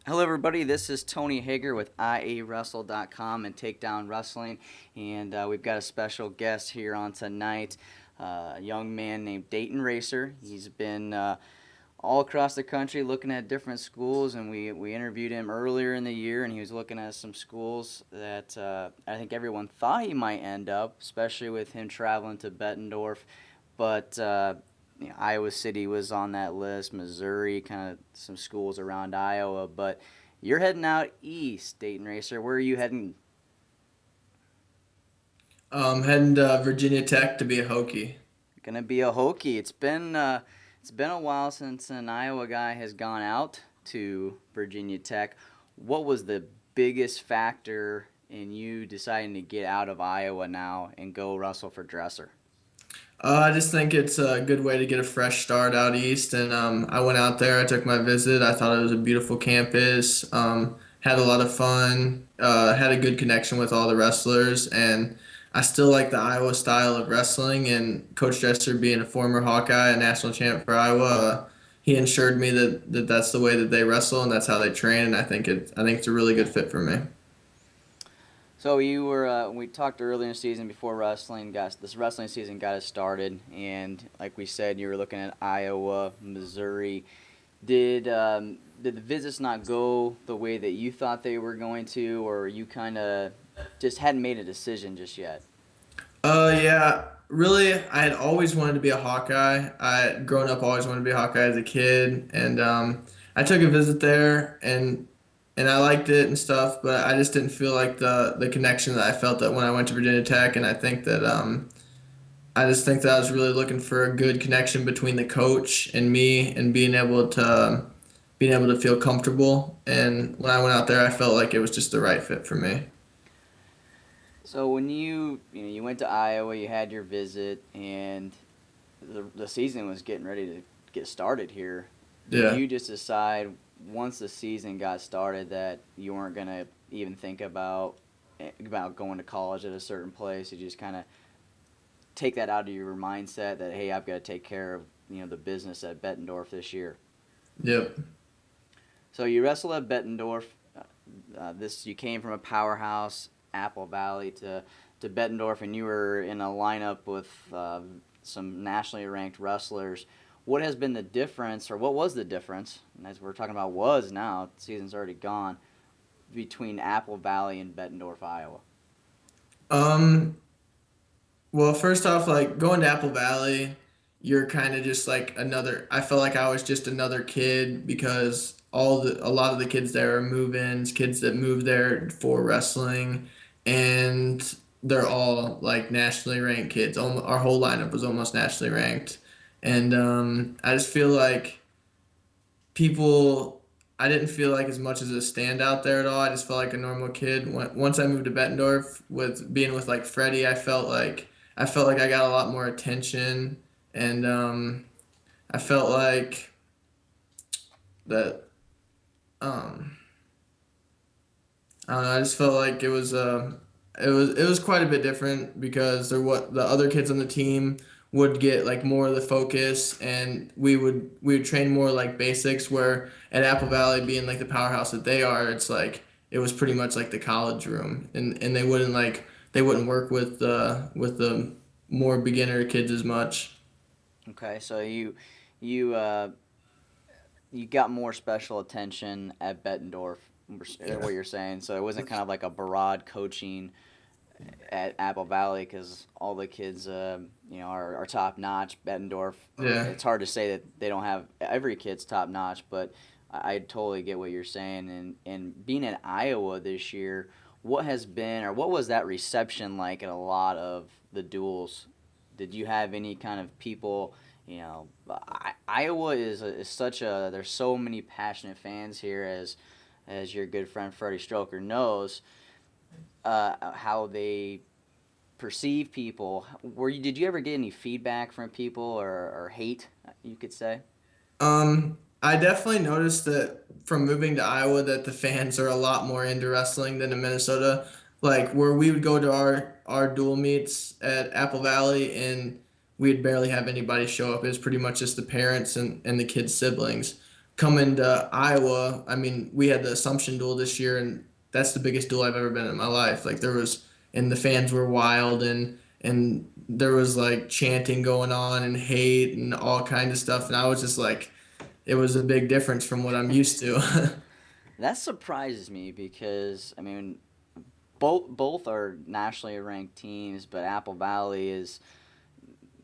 Hello, everybody. This is Tony Hager with IAWrestle.com and Takedown Wrestling, and we've got a special guest here on tonight, a young man named Dayton Racer. He's been all across the country looking at different schools, and we interviewed him earlier in the year, and he was looking at some schools that I think everyone thought he might end up, especially with him traveling to Bettendorf, but Iowa City was on that list, Missouri, kind of some schools around Iowa. But you're heading out east, Dayton Racer. Where are you heading? Heading to Virginia Tech to be a Hokie. Gonna be a Hokie. It's been a while since an Iowa guy has gone out to Virginia Tech. What was the biggest factor in you deciding to get out of Iowa now and go wrestle for Dresser? I just think it's a good way to get a fresh start out east. And I went out there, I took my visit. I thought it was a beautiful campus, had a lot of fun, had a good connection with all the wrestlers. And I still like the Iowa style of wrestling. And Coach Dresser, being a former Hawkeye, a national champ for Iowa, he ensured me that that's the way that they wrestle and that's how they train. And I think it's a really good fit for me. So you were we talked earlier in the season before this wrestling season got us started, and like we said, you were looking at Iowa, Missouri. Did the visits not go the way that you thought they were going to, or you kind of just hadn't made a decision just yet? Yeah, really, I had always wanted to be a Hawkeye. I had grown up always wanted to be a Hawkeye as a kid, and I took a visit there, and I liked it and stuff, but I just didn't feel like the connection that I felt that when I went to Virginia Tech, and I just think that I was really looking for a good connection between the coach and me, and being able to feel comfortable. And when I went out there, I felt like it was just the right fit for me. So when you went to Iowa, you had your visit, and the season was getting ready to get started here. Did Yeah. you just decide once the season got started that you weren't gonna even think about going to college at a certain place? You just kind of take that out of your mindset that hey, I've got to take care of the business at Bettendorf this year. Yep. So you wrestled at Bettendorf. This you came from a powerhouse, Apple Valley, to Bettendorf, and you were in a lineup with some nationally ranked wrestlers. What has been the difference, or what was the difference? And as we're talking about, was now the season's already gone between Apple Valley and Bettendorf, Iowa. Um, Well, first off, like going to Apple Valley, you're kind of just like another. I felt like I was just another kid because a lot of the kids there are move-ins, kids that move there for wrestling, and they're all like nationally ranked kids. Our whole lineup was almost nationally ranked, and I just feel like people. I didn't feel like as much as a standout there at all. I just felt like a normal kid. Once I moved to Bettendorf with being with like Freddie, I felt like I got a lot more attention, and I felt like that. Um, I don't know. I just felt like it was quite a bit different because there what the other kids on the team would get like more of the focus, and we would train more like basics. Where at Apple Valley, being like the powerhouse that they are, it's like it was pretty much like the college room, and they wouldn't work with the more beginner kids as much. Okay, so you you got more special attention at Bettendorf. Yeah. What you're saying, so it wasn't kind of like a broad coaching at Apple Valley because all the kids, are top notch. Bettendorf, Yeah. it's hard to say that they don't have every kid's top notch, but I totally get what you're saying. And being in Iowa this year, what has been or what was that reception like at a lot of the duels? Did you have any kind of people? Iowa is such a there's so many passionate fans here as your good friend Freddie Stroker knows how they perceive people. Did you ever get any feedback from people or hate, you could say? I definitely noticed that from moving to Iowa that the fans are a lot more into wrestling than in Minnesota. Like where we would go to our dual meets at Apple Valley and we'd barely have anybody show up. It was pretty much just the parents and the kids' siblings. coming to Iowa, I mean, we had the Assumption duel this year, and that's the biggest duel I've ever been in my life. Like there was, and the fans were wild, and there was like chanting going on and hate and all kinds of stuff, and I was just like, it was a big difference from what I'm used to. That surprises me because I mean both are nationally ranked teams, but Apple Valley has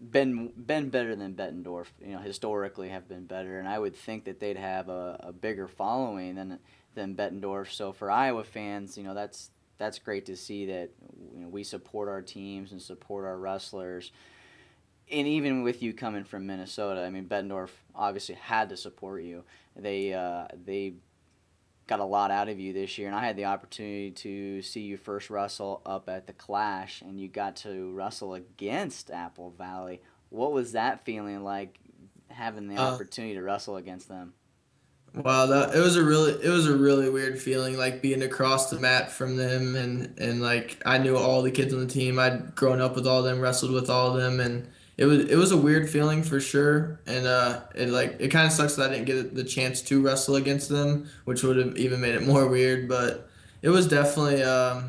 been better than Bettendorf. You know, historically have been better, and I would think that they'd have a bigger following than Bettendorf. So for Iowa fans, you know that's great to see that we support our teams and support our wrestlers. And even with you coming from Minnesota, I mean Bettendorf obviously had to support you. They got a lot out of you this year, and I had the opportunity to see you first wrestle up at the Clash, and you got to wrestle against Apple Valley. What was that feeling like, having the uh, opportunity to wrestle against them? Wow, it was a really weird feeling, like being across the mat from them, and like I knew all the kids on the team. I'd grown up with all of them, wrestled with all of them, and it was a weird feeling for sure. And it kind of sucks that I didn't get the chance to wrestle against them, which would have even made it more weird. But it was definitely I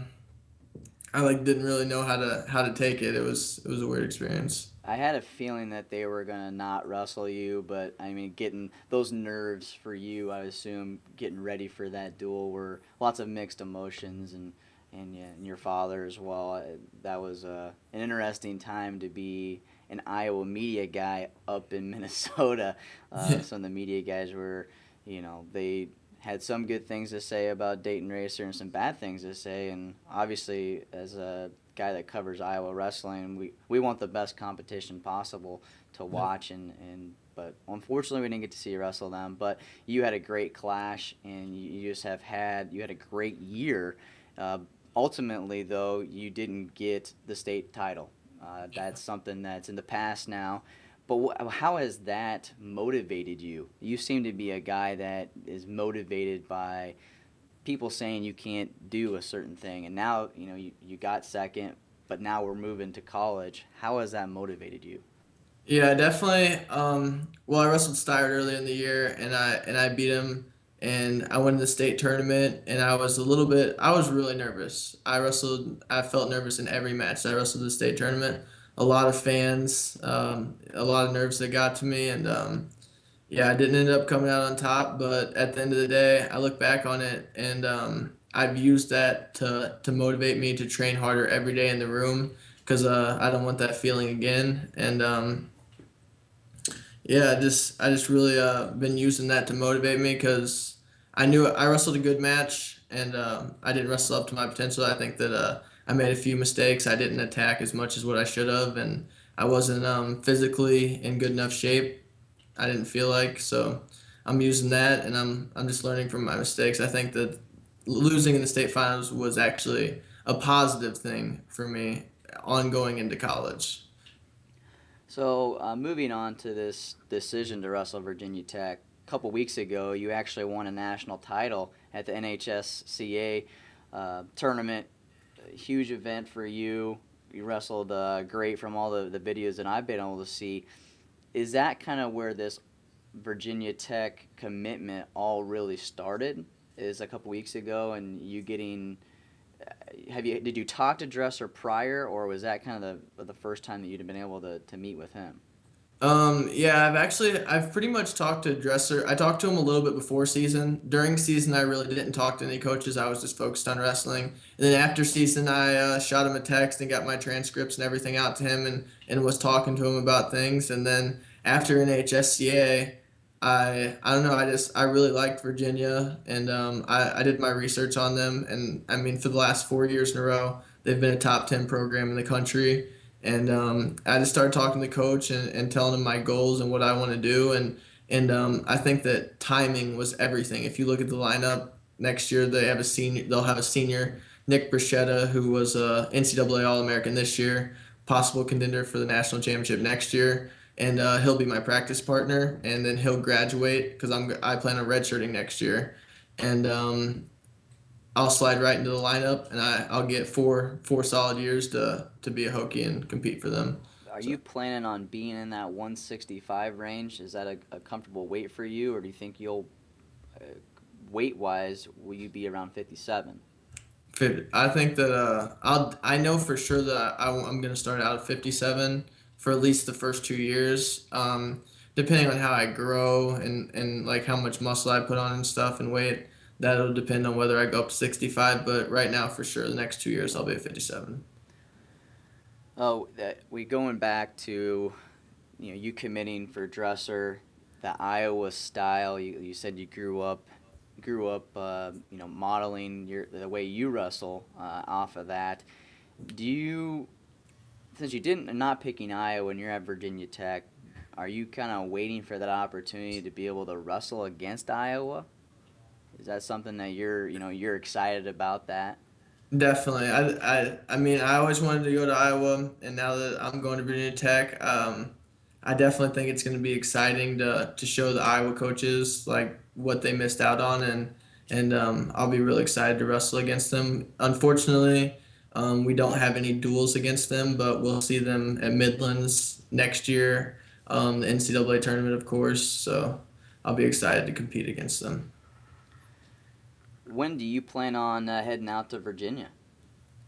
like didn't really know how to take it. It was a weird experience. I had a feeling that they were gonna not wrestle you, but I mean, getting those nerves for you, I assume, getting ready for that duel were lots of mixed emotions, and yeah, and your father as well. That was an interesting time to be an Iowa media guy up in Minnesota. Some of the media guys were, they had some good things to say about Dayton Racer and some bad things to say, and obviously as a guy that covers Iowa wrestling, we want the best competition possible to watch, and but unfortunately we didn't get to see you wrestle them. But you had a great clash, and you just you had a great year. Uh, Ultimately, though, you didn't get the state title. That's something that's in the past now. But how has that motivated you? You seem to be a guy that is motivated by people saying you can't do a certain thing, and now you got second, but now we're moving to college. How has that motivated you? Yeah, definitely. Well, I wrestled Steyr early in the year, and I beat him, and I went to the state tournament, and I was really nervous. I felt nervous in every match that I wrestled the state tournament. A lot of fans, a lot of nerves that got to me, and yeah, I didn't end up coming out on top. But at the end of the day, I look back on it, and I've used that to motivate me to train harder every day in the room because I don't want that feeling again, and yeah, I just really been using that to motivate me because I knew I wrestled a good match, and I didn't wrestle up to my potential. I think that I made a few mistakes. I didn't attack as much as what I should have, and I wasn't physically in good enough shape. I didn't feel like so. I'm using that, and I'm just learning from my mistakes. I think that losing in the state finals was actually a positive thing for me ongoing into college. So, moving on to this decision to wrestle Virginia Tech, a couple weeks ago, you actually won a national title at the NHSCA tournament. A huge event for you. You wrestled great from all the videos that I've been able to see. Is that kind of where this Virginia Tech commitment all really started? Is a couple weeks ago, and you getting did you talk to Dresser prior, or was that kind of the first time that you'd been able to meet with him? Yeah, I've pretty much talked to Dresser. I talked to him a little bit before season. During season, I really didn't talk to any coaches. I was just focused on wrestling. And then after season, I shot him a text and got my transcripts and everything out to him, and was talking to him about things. And then after NHSCA, I don't know. I really liked Virginia, and I did my research on them. And I mean, for the last 4 years in a row, they've been a top 10 program in the country, and I just started talking to the coach, and telling him my goals and what I want to do. And I think that timing was everything. If you look at the lineup next year, they'll have a senior, Nick Bruschetta, who was a NCAA All American this year, possible contender for the national championship next year. And he'll be my practice partner, and then he'll graduate because I plan on redshirting next year, and I'll slide right into the lineup, and I'll get four solid years to be a Hokie and compete for them. Are So you planning on being in that 165 range? Is that a comfortable weight for you, or do you think you'll uh, weight wise will you be around 57? I think that I know for sure that I'm gonna start out at 57 for at least the first 2 years. Depending on how I grow and like how much muscle I put on and stuff and weight, that'll depend on whether I go up to 65. But right now, for sure, the next 2 years I'll be at 57. Oh, that we going back to you committing for dresser, the Iowa style. You said you grew up modeling the way you wrestle off of that. Do you since you didn't not picking Iowa and you're at Virginia Tech, are you kind of waiting for that opportunity to be able to wrestle against Iowa? Is that something that you're excited about that? Definitely. I mean, I always wanted to go to Iowa, and now that I'm going to Virginia Tech, I definitely think it's going to be exciting to show the Iowa coaches like what they missed out on, and I'll be really excited to wrestle against them. Unfortunately, we don't have any duels against them, but we'll see them at Midlands next year, the NCAA tournament, of course. So I'll be excited to compete against them. When do you plan on heading out to Virginia?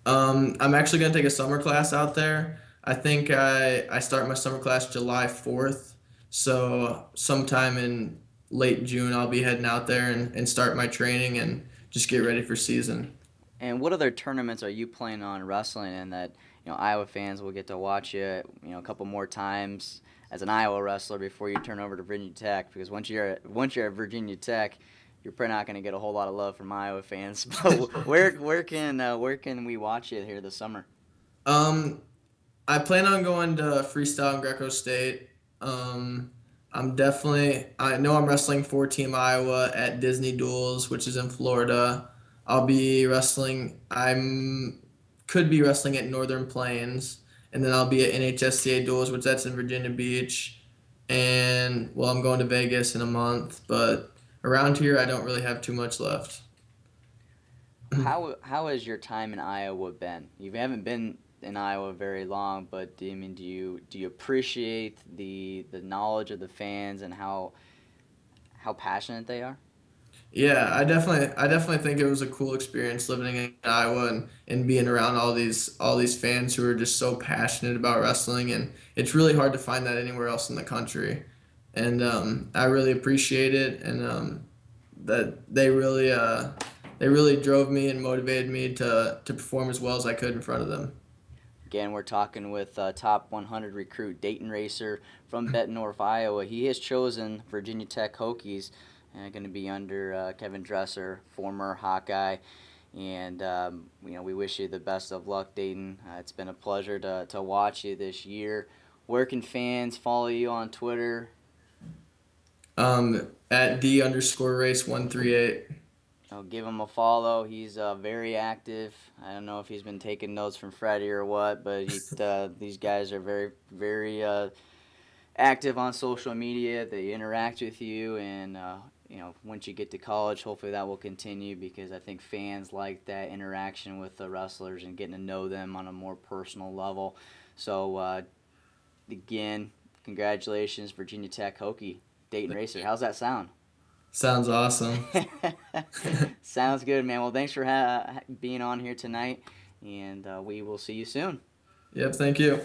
I'm actually gonna take a summer class out there. I think I start my summer class July 4th. So sometime in late June I'll be heading out there and start my training and just get ready for season. And what other tournaments are you planning on wrestling in that Iowa fans will get to watch you a couple more times as an Iowa wrestler before you turn over to Virginia Tech? Because once you're at Virginia Tech, you're probably not going to get a whole lot of love from Iowa fans. But where can we watch it here this summer? Um, I plan on going to freestyle and Greco State. Um, I know I'm wrestling for Team Iowa at Disney Duels, which is in Florida. Could be wrestling at Northern Plains, and then I'll be at NHSCA Duels, which that's in Virginia Beach. And well, I'm going to Vegas in a month, but around here I don't really have too much left. How has your time in Iowa been? You haven't been in Iowa very long, but do you appreciate the knowledge of the fans and how passionate they are? Yeah, I definitely think it was a cool experience living in Iowa and being around all these fans who are just so passionate about wrestling, and it's really hard to find that anywhere else in the country. And I really appreciate it, and that they really drove me and motivated me to perform as well as I could in front of them. Again, we're talking with top 100 recruit Dayton Racer from Bettendorf, Iowa. He has chosen Virginia Tech Hokies, going to be under Kevin Dresser, former Hawkeye. And we wish you the best of luck, Dayton. It's been a pleasure to watch you this year. Where can fans follow you on Twitter? At D_race138. Give him a follow. He's very active. I don't know if he's been taking notes from Freddie or what, but these guys are very, very active on social media. They interact with you, and once you get to college, hopefully that will continue because I think fans like that interaction with the wrestlers and getting to know them on a more personal level. So again, congratulations, Virginia Tech Hokie, Dayton Racer. How's that sound? Sounds awesome. Sounds good, man. Well, thanks for being on here tonight, and we will see you soon. Yep, thank you.